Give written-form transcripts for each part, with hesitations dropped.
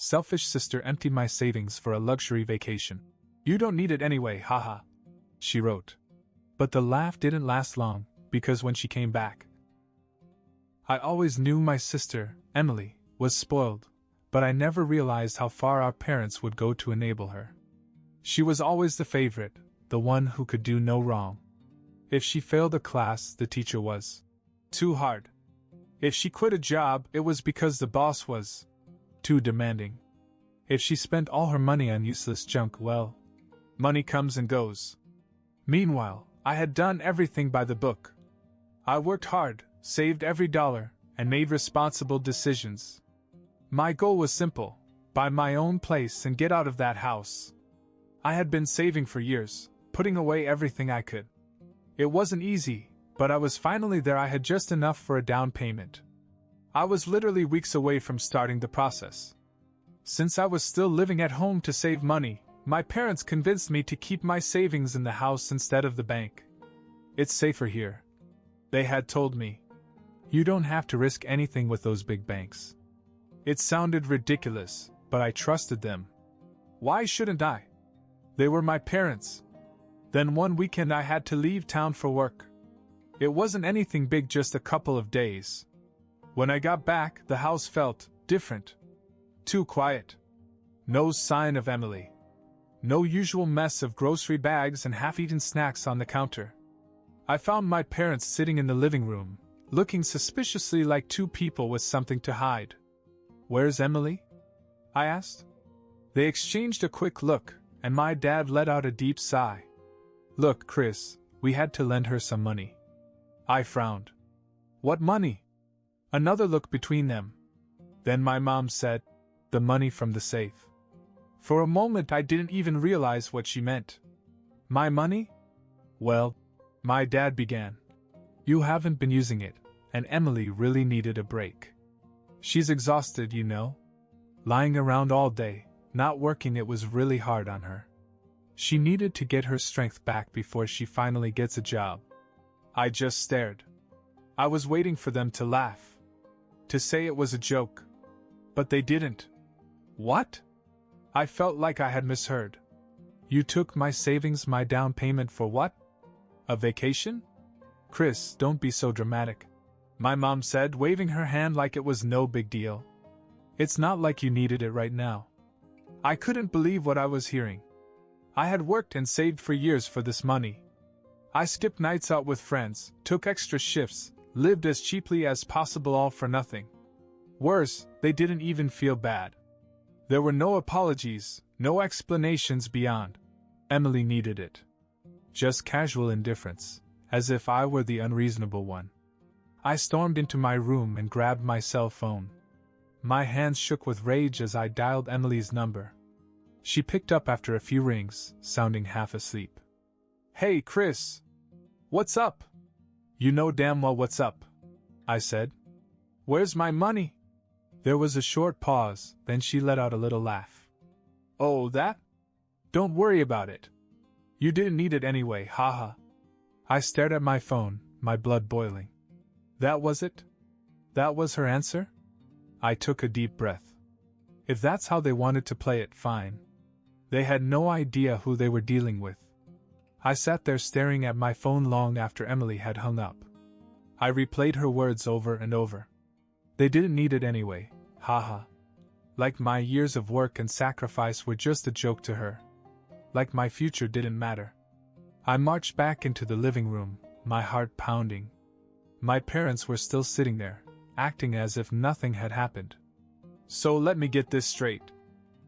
Selfish sister emptied my savings for a luxury vacation. You don't need it anyway, haha, she wrote. But the laugh didn't last long, because when she came back, I always knew my sister, Emily, was spoiled, but I never realized how far our parents would go to enable her. She was always the favorite, the one who could do no wrong. If she failed a class, the teacher was too hard. If she quit a job, it was because the boss was too demanding. If she spent all her money on useless junk, well, money comes and goes. Meanwhile, I had done everything by the book. I worked hard, saved every dollar, and made responsible decisions. My goal was simple: buy my own place and get out of that house. I had been saving for years, putting away everything I could. It wasn't easy, but I was finally there. I had just enough for a down payment. I was literally weeks away from starting the process. Since I was still living at home to save money, my parents convinced me to keep my savings in the house instead of the bank. It's safer here, they had told me. You don't have to risk anything with those big banks. It sounded ridiculous, but I trusted them. Why shouldn't I? They were my parents. Then one weekend I had to leave town for work. It wasn't anything big, just a couple of days. When I got back, the house felt different. Too quiet. No sign of Emily. No usual mess of grocery bags and half-eaten snacks on the counter. I found my parents sitting in the living room, looking suspiciously like two people with something to hide. Where's Emily? I asked. They exchanged a quick look, and my dad let out a deep sigh. Look, Chris, we had to lend her some money. I frowned. What money? Another look between them. Then my mom said, the money from the safe. For a moment I didn't even realize what she meant. My money? Well, my dad began. You haven't been using it, and Emily really needed a break. She's exhausted, you know. Lying around all day, not working, it was really hard on her. She needed to get her strength back before she finally gets a job. I just stared. I was waiting for them to laugh. To say it was a joke. But they didn't. What? I felt like I had misheard. You took my savings, my down payment for what? A vacation? Chris, don't be so dramatic, my mom said, waving her hand like it was no big deal. It's not like you needed it right now. I couldn't believe what I was hearing. I had worked and saved for years for this money. I skipped nights out with friends, took extra shifts, lived as cheaply as possible, all for nothing. Worse, they didn't even feel bad. There were no apologies, no explanations beyond. Emily needed it. Just casual indifference, as if I were the unreasonable one. I stormed into my room and grabbed my cell phone. My hands shook with rage as I dialed Emily's number. She picked up after a few rings, sounding half asleep. Hey, Chris. What's up? You know damn well what's up, I said. Where's my money? There was a short pause, then she let out a little laugh. Oh, that? Don't worry about it. You didn't need it anyway, haha. I stared at my phone, my blood boiling. That was it? That was her answer? I took a deep breath. If that's how they wanted to play it, fine. They had no idea who they were dealing with. I sat there staring at my phone long after Emily had hung up. I replayed her words over and over. They didn't need it anyway, haha. Like my years of work and sacrifice were just a joke to her. Like my future didn't matter. I marched back into the living room, my heart pounding. My parents were still sitting there, acting as if nothing had happened. So let me get this straight,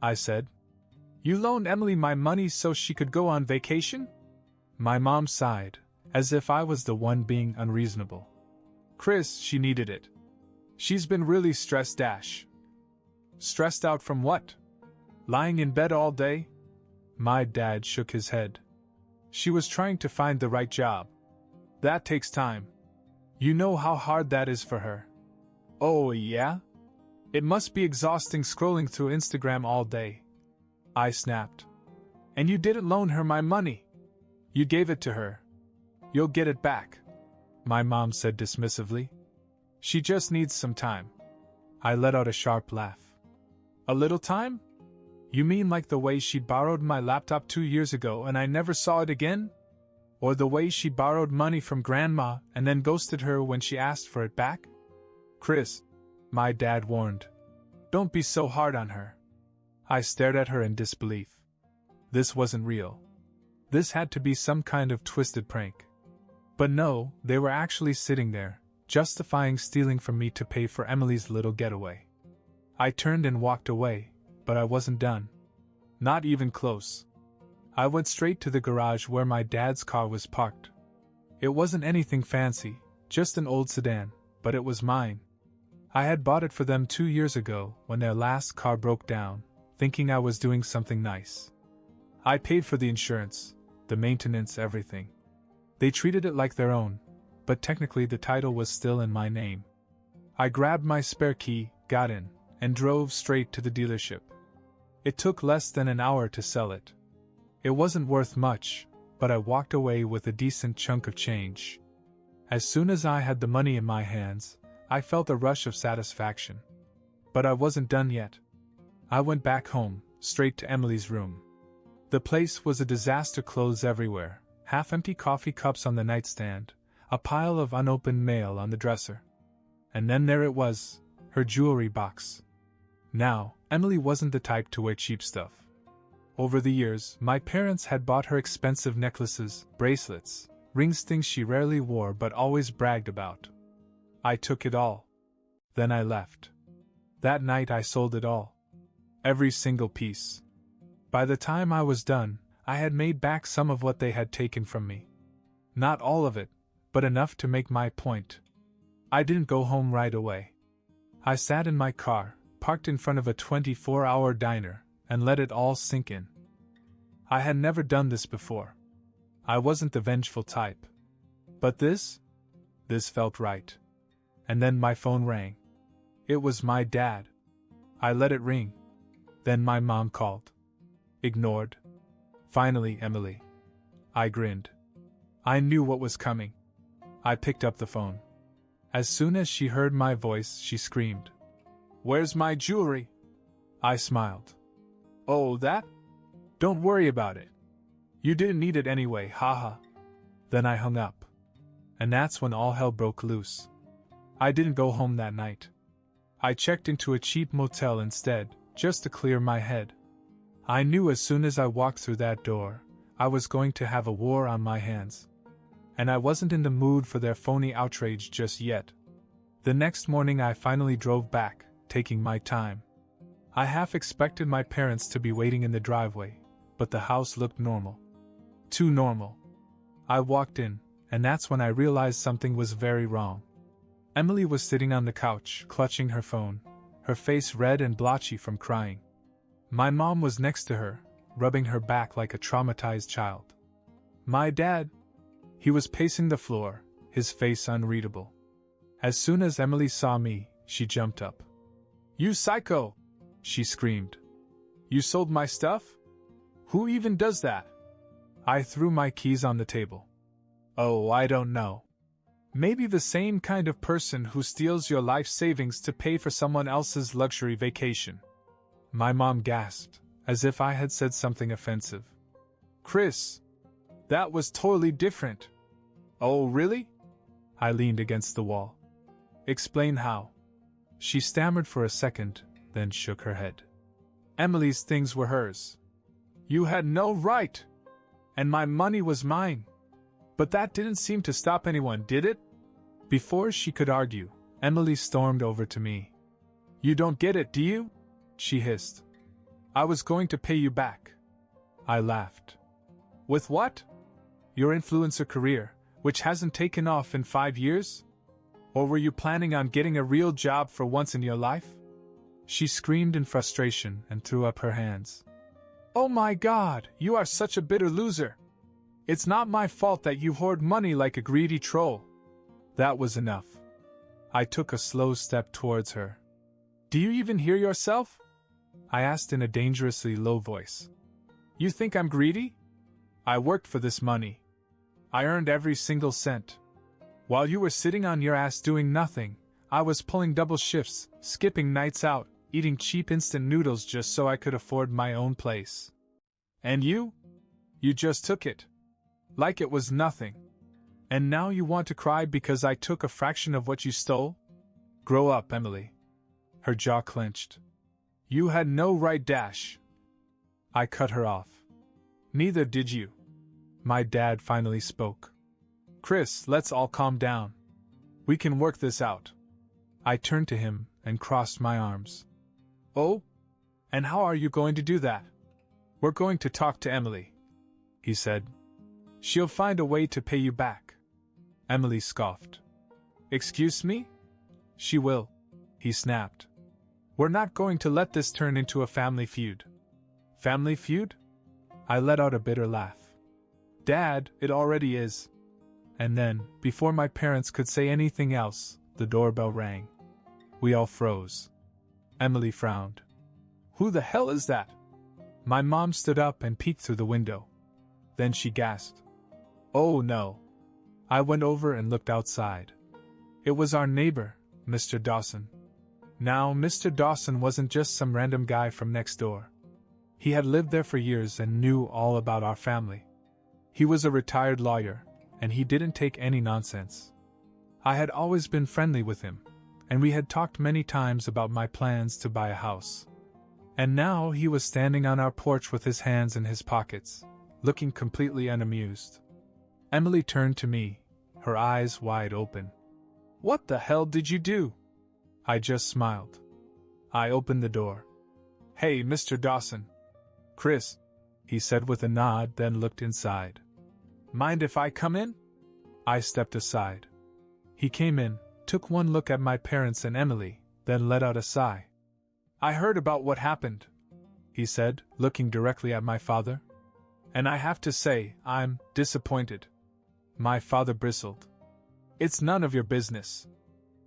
I said. You loaned Emily my money so she could go on vacation? My mom sighed, as if I was the one being unreasonable. Chris, she needed it. She's been really stressed. Stressed out from what? Lying in bed all day? My dad shook his head. She was trying to find the right job. That takes time. You know how hard that is for her. Oh, yeah? It must be exhausting scrolling through Instagram all day. I snapped. And you didn't loan her my money. You gave it to her. You'll get it back, my mom said dismissively. She just needs some time. I let out a sharp laugh. A little time? You mean like the way she borrowed my laptop 2 years ago and I never saw it again? Or the way she borrowed money from Grandma and then ghosted her when she asked for it back? Chris, my dad warned. Don't be so hard on her. I stared at her in disbelief. This wasn't real. This had to be some kind of twisted prank. But no, they were actually sitting there, justifying stealing from me to pay for Emily's little getaway. I turned and walked away, but I wasn't done. Not even close. I went straight to the garage where my dad's car was parked. It wasn't anything fancy, just an old sedan, but it was mine. I had bought it for them 2 years ago when their last car broke down, thinking I was doing something nice. I paid for the insurance, the maintenance, everything. They treated it like their own, but technically the title was still in my name. I grabbed my spare key, got in, and drove straight to the dealership. It took less than an hour to sell it. It wasn't worth much, but I walked away with a decent chunk of change. As soon as I had the money in my hands, I felt a rush of satisfaction. But I wasn't done yet. I went back home, straight to Emily's room. The place was a disaster, clothes everywhere, half-empty coffee cups on the nightstand, a pile of unopened mail on the dresser. And then there it was, her jewelry box. Now, Emily wasn't the type to wear cheap stuff. Over the years, my parents had bought her expensive necklaces, bracelets, rings, things she rarely wore but always bragged about. I took it all. Then I left. That night I sold it all. Every single piece. By the time I was done, I had made back some of what they had taken from me. Not all of it, but enough to make my point. I didn't go home right away. I sat in my car, parked in front of a 24-hour diner, and let it all sink in. I had never done this before. I wasn't the vengeful type. But this felt right. And then my phone rang. It was my dad. I let it ring. Then my mom called. Ignored. Finally, Emily. I grinned. I knew what was coming. I picked up the phone. As soon as she heard my voice, she screamed, "Where's my jewelry?" I smiled. "Oh, that? Don't worry about it. You didn't need it anyway, haha." Then I hung up. And that's when all hell broke loose. I didn't go home that night. I checked into a cheap motel instead, just to clear my head. I knew as soon as I walked through that door, I was going to have a war on my hands. And I wasn't in the mood for their phony outrage just yet. The next morning I finally drove back, taking my time. I half expected my parents to be waiting in the driveway, but the house looked normal. Too normal. I walked in, and that's when I realized something was very wrong. Emily was sitting on the couch, clutching her phone, her face red and blotchy from crying. My mom was next to her, rubbing her back like a traumatized child. My dad, he was pacing the floor, his face unreadable. As soon as Emily saw me, she jumped up. "You psycho!" she screamed. "You sold my stuff? Who even does that?" I threw my keys on the table. "Oh, I don't know. Maybe the same kind of person who steals your life savings to pay for someone else's luxury vacation." My mom gasped, as if I had said something offensive. "Chris, that was totally different." "Oh, really?" I leaned against the wall. "Explain how." She stammered for a second, then shook her head. "Emily's things were hers. You had no right. And my money was mine. But that didn't seem to stop anyone, did it?" Before she could argue, Emily stormed over to me. "You don't get it, do you?" she hissed. "I was going to pay you back." I laughed. "With what? Your influencer career, which hasn't taken off in 5 years? Or were you planning on getting a real job for once in your life?" She screamed in frustration and threw up her hands. "Oh my God, you are such a bitter loser. It's not my fault that you hoard money like a greedy troll." That was enough. I took a slow step towards her. "Do you even hear yourself?" I asked in a dangerously low voice. "You think I'm greedy? I worked for this money. I earned every single cent. While you were sitting on your ass doing nothing, I was pulling double shifts, skipping nights out, eating cheap instant noodles just so I could afford my own place. And you? You just took it. Like it was nothing. And now you want to cry because I took a fraction of what you stole? Grow up, Emily. Her jaw clenched. You had no right dash. I cut her off. Neither did you. My dad finally spoke. Chris, let's all calm down. We can work this out. I turned to him and crossed my arms. Oh? And how are you going to do that? We're going to talk to Emily, he said. She'll find a way to pay you back. Emily scoffed. Excuse me? She will, he snapped. We're not going to let this turn into a family feud. Family feud? I let out a bitter laugh. Dad, it already is. And then, before my parents could say anything else, the doorbell rang. We all froze. Emily frowned. Who the hell is that? My mom stood up and peeked through the window. Then she gasped. Oh no. I went over and looked outside. It was our neighbor, Mr. Dawson. Now, Mr. Dawson wasn't just some random guy from next door. He had lived there for years and knew all about our family. He was a retired lawyer, and he didn't take any nonsense. I had always been friendly with him, and we had talked many times about my plans to buy a house. And now he was standing on our porch with his hands in his pockets, looking completely unamused. Emily turned to me, her eyes wide open. What the hell did you do? I just smiled. I opened the door. Hey, Mr. Dawson. Chris, he said with a nod, then looked inside. Mind if I come in? I stepped aside. He came in, took one look at my parents and Emily, then let out a sigh. I heard about what happened, he said, looking directly at my father. And I have to say, I'm disappointed. My father bristled. It's none of your business.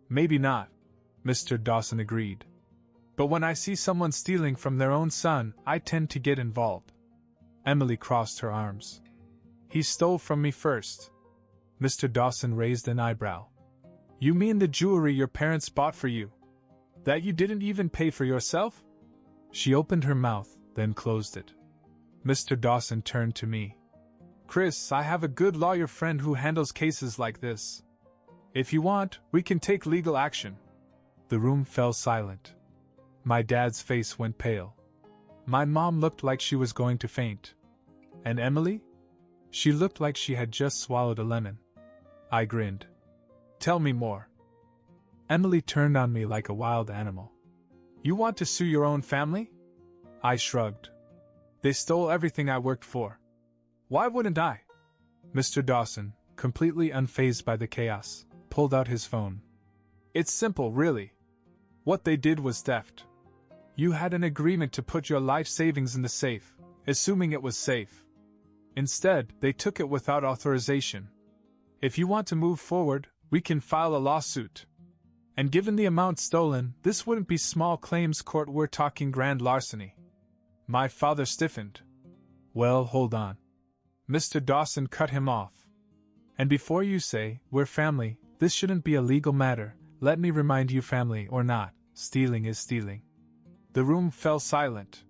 Maybe not, Mr. Dawson agreed. But when I see someone stealing from their own son, I tend to get involved. Emily crossed her arms. He stole from me first. Mr. Dawson raised an eyebrow. You mean the jewelry your parents bought for you? That you didn't even pay for yourself? She opened her mouth, then closed it. Mr. Dawson turned to me. Chris, I have a good lawyer friend who handles cases like this. If you want, we can take legal action. The room fell silent. My dad's face went pale. My mom looked like she was going to faint. And Emily? She looked like she had just swallowed a lemon. I grinned. Tell me more. Emily turned on me like a wild animal. You want to sue your own family? I shrugged. They stole everything I worked for. Why wouldn't I? Mr. Dawson, completely unfazed by the chaos, pulled out his phone. It's simple, really. What they did was theft. You had an agreement to put your life savings in the safe, assuming it was safe. Instead, they took it without authorization. If you want to move forward, we can file a lawsuit. And given the amount stolen, this wouldn't be small claims court, we're talking grand larceny. My father stiffened. Well, hold on. Mr. Dawson cut him off. And before you say, we're family, this shouldn't be a legal matter, let me remind you, family or not, stealing is stealing. The room fell silent.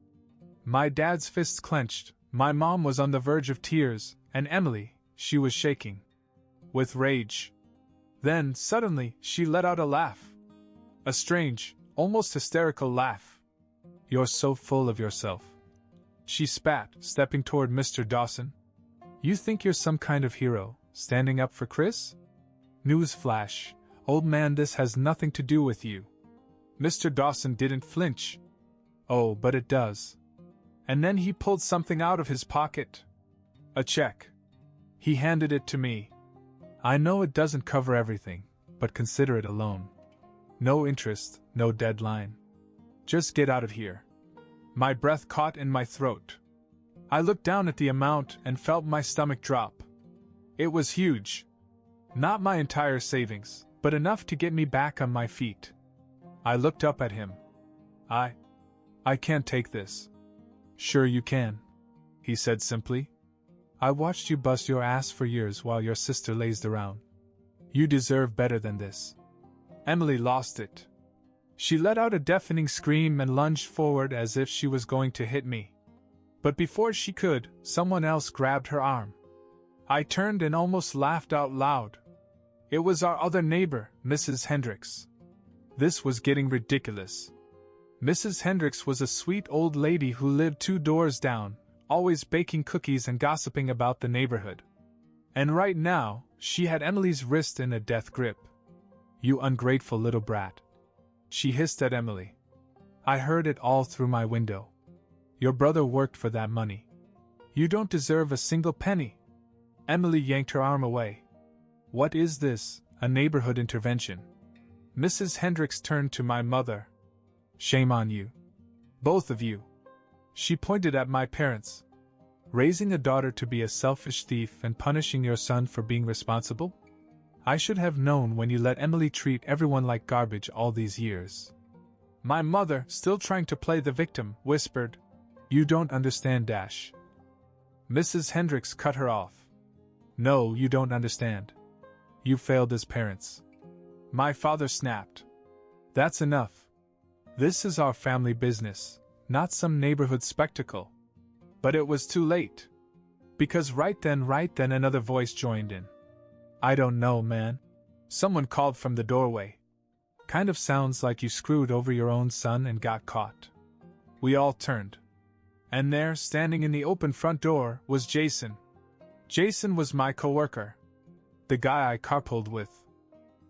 My dad's fists clenched, my mom was on the verge of tears, and Emily, she was shaking. With rage. Then, suddenly, she let out a laugh. A strange, almost hysterical laugh. You're so full of yourself. She spat, stepping toward Mr. Dawson. You think you're some kind of hero, standing up for Chris? Newsflash, old man, this has nothing to do with you. Mr. Dawson didn't flinch. Oh, but it does. And then he pulled something out of his pocket. A check. He handed it to me. I know it doesn't cover everything, but consider it a loan. No interest, no deadline. Just get out of here. My breath caught in my throat. I looked down at the amount and felt my stomach drop. It was huge. Not my entire savings, but enough to get me back on my feet. I looked up at him. I can't take this. Sure you can, he said simply. I watched you bust your ass for years while your sister lazed around. You deserve better than this. Emily lost it. She let out a deafening scream and lunged forward as if she was going to hit me. But before she could, someone else grabbed her arm. I turned and almost laughed out loud. It was our other neighbor, Mrs. Hendricks. This was getting ridiculous. Mrs. Hendricks was a sweet old lady who lived 2 doors down, always baking cookies and gossiping about the neighborhood. And right now, she had Emily's wrist in a death grip. "You ungrateful little brat," she hissed at Emily. "I heard it all through my window. Your brother worked for that money. You don't deserve a single penny." Emily yanked her arm away. "What is this, a neighborhood intervention?" Mrs. Hendricks turned to my mother. "Shame on you. Both of you." She pointed at my parents. "Raising a daughter to be a selfish thief and punishing your son for being responsible? I should have known when you let Emily treat everyone like garbage all these years." My mother, still trying to play the victim, whispered, "You don't understand, Dash." Mrs. Hendricks cut her off. "No, you don't understand. You failed as parents." My father snapped. "That's enough. This is our family business, not some neighborhood spectacle." But it was too late. Because right then another voice joined in. "I don't know, man," someone called from the doorway. "Kind of sounds like you screwed over your own son and got caught." We all turned. And there, standing in the open front door, was Jason. Jason was my coworker. The guy I carpooled with.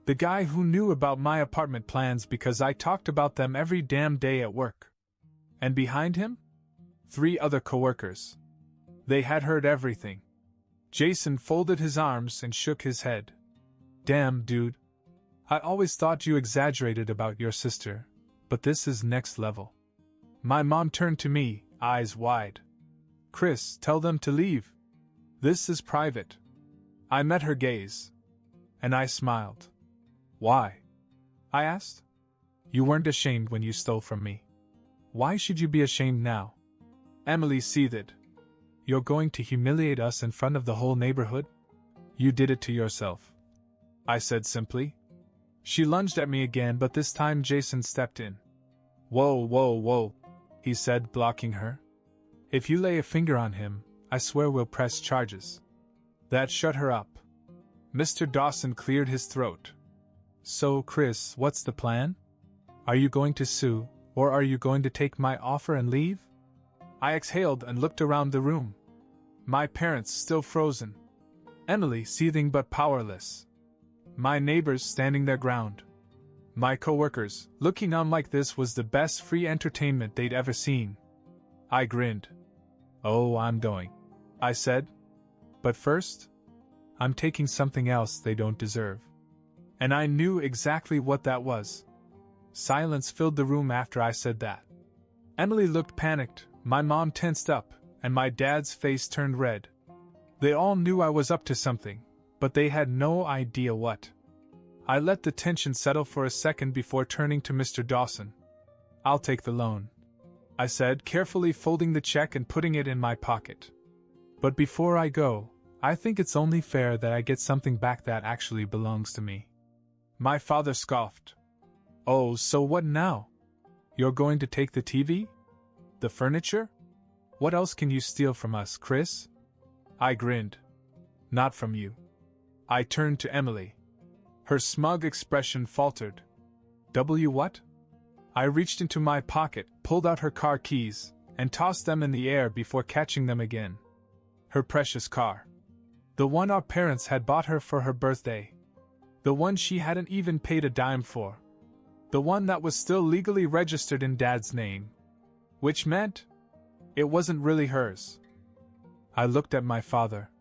The guy who knew about my apartment plans because I talked about them every damn day at work. And behind him? 3 other coworkers. They had heard everything. Jason folded his arms and shook his head. "Damn, dude. I always thought you exaggerated about your sister, but this is next level." My mom turned to me, eyes wide. "Chris, tell them to leave. This is private." I met her gaze. And I smiled. "Why?" I asked. "You weren't ashamed when you stole from me. Why should you be ashamed now?" Emily seethed. "You're going to humiliate us in front of the whole neighborhood? You did it to yourself," I said simply. She lunged at me again, but this time Jason stepped in. Whoa, he said, blocking her. "If you lay a finger on him, I swear we'll press charges." That shut her up. Mr. Dawson cleared his throat. "So, Chris, what's the plan? Are you going to sue, or are you going to take my offer and leave?" I exhaled and looked around the room. My parents still frozen. Emily seething but powerless. My neighbors standing their ground. My coworkers, looking on like this was the best free entertainment they'd ever seen. I grinned. "Oh, I'm going," I said. "But first, I'm taking something else they don't deserve." And I knew exactly what that was. Silence filled the room after I said that. Emily looked panicked, my mom tensed up, and my dad's face turned red. They all knew I was up to something, but they had no idea what. I let the tension settle for a second before turning to Mr. Dawson. "I'll take the loan," I said, carefully folding the check and putting it in my pocket. "But before I go, I think it's only fair that I get something back that actually belongs to me." My father scoffed. "Oh, so what now? You're going to take the TV? The furniture? What else can you steal from us, Chris?" I grinned. "Not from you." I turned to Emily. Her smug expression faltered. What?" I reached into my pocket, pulled out her car keys, and tossed them in the air before catching them again. Her precious car. The one our parents had bought her for her birthday. The one she hadn't even paid a dime for. The one that was still legally registered in Dad's name. Which meant it wasn't really hers. I looked at my father.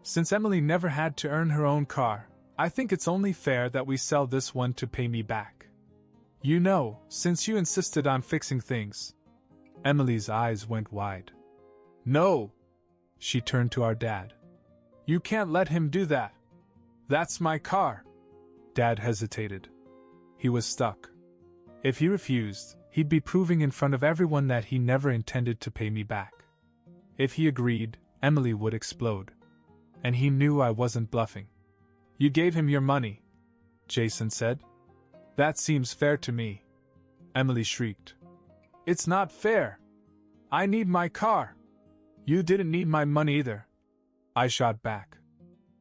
"Since Emily never had to earn her own car, I think it's only fair that we sell this one to pay me back. You know, since you insisted on fixing things." Emily's eyes went wide. "No!" She turned to our dad. "You can't let him do that. That's my car." Dad hesitated. He was stuck. If he refused, he'd be proving in front of everyone that he never intended to pay me back. If he agreed, Emily would explode. And he knew I wasn't bluffing. "You gave him your money," Jason said. "That seems fair to me." Emily shrieked. It's not fair. I need my car. You didn't need my money either. I shot back.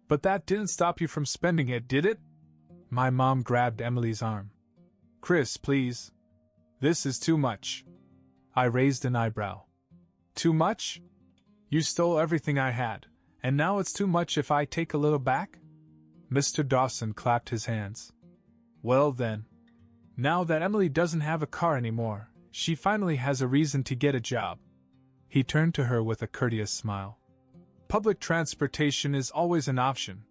But that didn't stop you from spending it, did it? My mom grabbed Emily's arm. Chris, please. This is too much. I raised an eyebrow. Too much? You stole everything I had, and now it's too much if I take a little back? Mr. Dawson clapped his hands. Well then. Now that Emily doesn't have a car anymore, she finally has a reason to get a job. He turned to her with a courteous smile. Public transportation is always an option.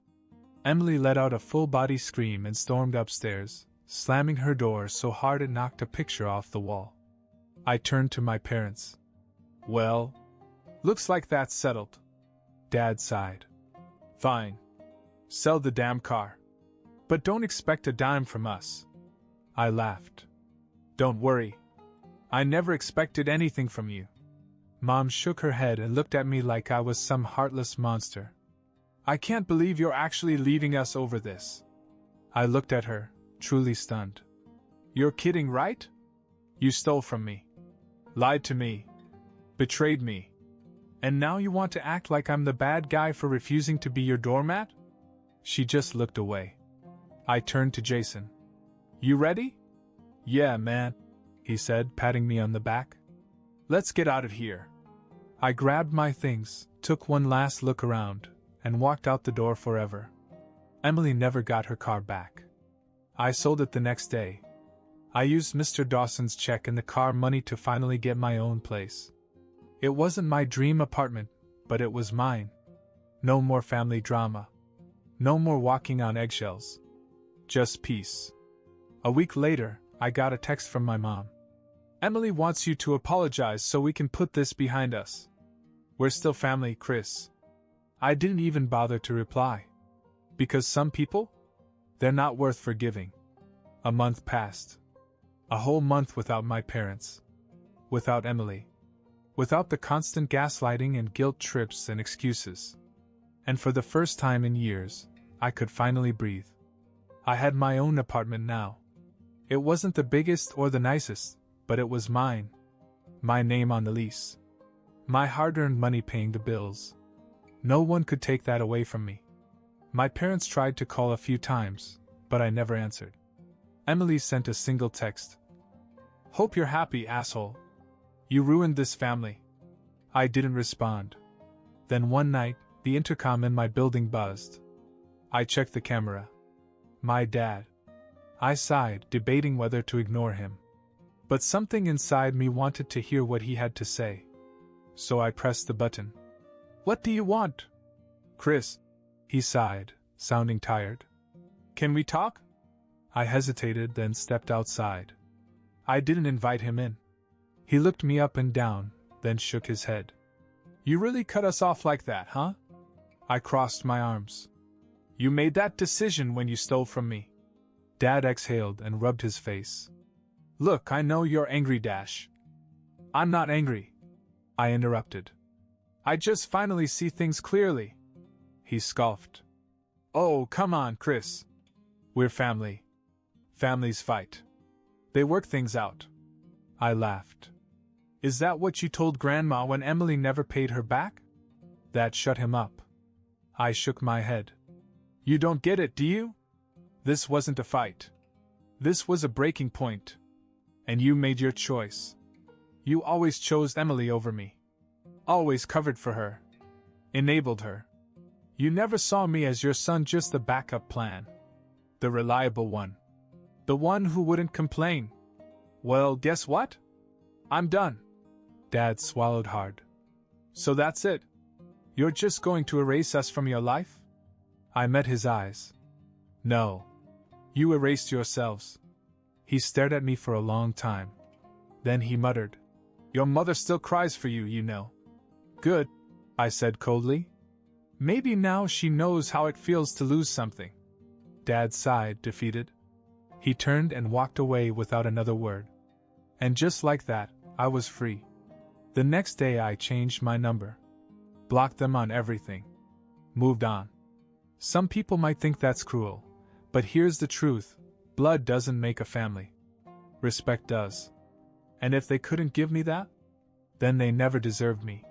Emily let out a full-body scream and stormed upstairs, slamming her door so hard it knocked a picture off the wall. I turned to my parents. Well, looks like that's settled. Dad sighed. Fine. Sell the damn car. But don't expect a dime from us. I laughed. Don't worry. I never expected anything from you. Mom shook her head and looked at me like I was some heartless monster. I can't believe you're actually leaving us over this. I looked at her, truly stunned. You're kidding, right? You stole from me. Lied to me. Betrayed me. And now you want to act like I'm the bad guy for refusing to be your doormat? She just looked away. I turned to Jason. You ready? Yeah, man, he said, patting me on the back. Let's get out of here. I grabbed my things, took one last look around, and walked out the door forever. Emily never got her car back. I sold it the next day. I used Mr. Dawson's check and the car money to finally get my own place. It wasn't my dream apartment, but it was mine. No more family drama. No more walking on eggshells. Just peace. A week later, I got a text from my mom. Emily wants you to apologize so we can put this behind us. We're still family, Chris. I didn't even bother to reply. Because some people? They're not worth forgiving. A month passed. A whole month without my parents. Without Emily. Without the constant gaslighting and guilt trips and excuses. And for the first time in years, I could finally breathe. I had my own apartment now. It wasn't the biggest or the nicest, but it was mine. My name on the lease. My hard-earned money paying the bills. No one could take that away from me. My parents tried to call a few times, but I never answered. Emily sent a single text. Hope you're happy, asshole. You ruined this family. I didn't respond. Then one night, the intercom in my building buzzed. I checked the camera. My dad. I sighed, debating whether to ignore him. But something inside me wanted to hear what he had to say. So I pressed the button. What do you want? Chris, he sighed, sounding tired. Can we talk? I hesitated, then stepped outside. I didn't invite him in. He looked me up and down, then shook his head. You really cut us off like that, huh? I crossed my arms. You made that decision when you stole from me. Dad exhaled and rubbed his face. Look, I know you're angry, Dash. I'm not angry. I interrupted. I just finally see things clearly. He scoffed. Oh, come on, Chris. We're family. Families fight. They work things out. I laughed. Is that what you told Grandma when Emily never paid her back? That shut him up. I shook my head. You don't get it, do you? This wasn't a fight. This was a breaking point. And you made your choice. You always chose Emily over me. Always covered for her. Enabled her. You never saw me as your son, just the backup plan. The reliable one. The one who wouldn't complain. Well, guess what? I'm done. Dad swallowed hard. So that's it? You're just going to erase us from your life? I met his eyes. No. You erased yourselves. He stared at me for a long time. Then he muttered. Your mother still cries for you, you know. Good, I said coldly. Maybe now she knows how it feels to lose something. Dad sighed, defeated. He turned and walked away without another word. And just like that, I was free. The next day I changed my number. Blocked them on everything. Moved on. Some people might think that's cruel, but here's the truth. Blood doesn't make a family. Respect does. And if they couldn't give me that, then they never deserved me.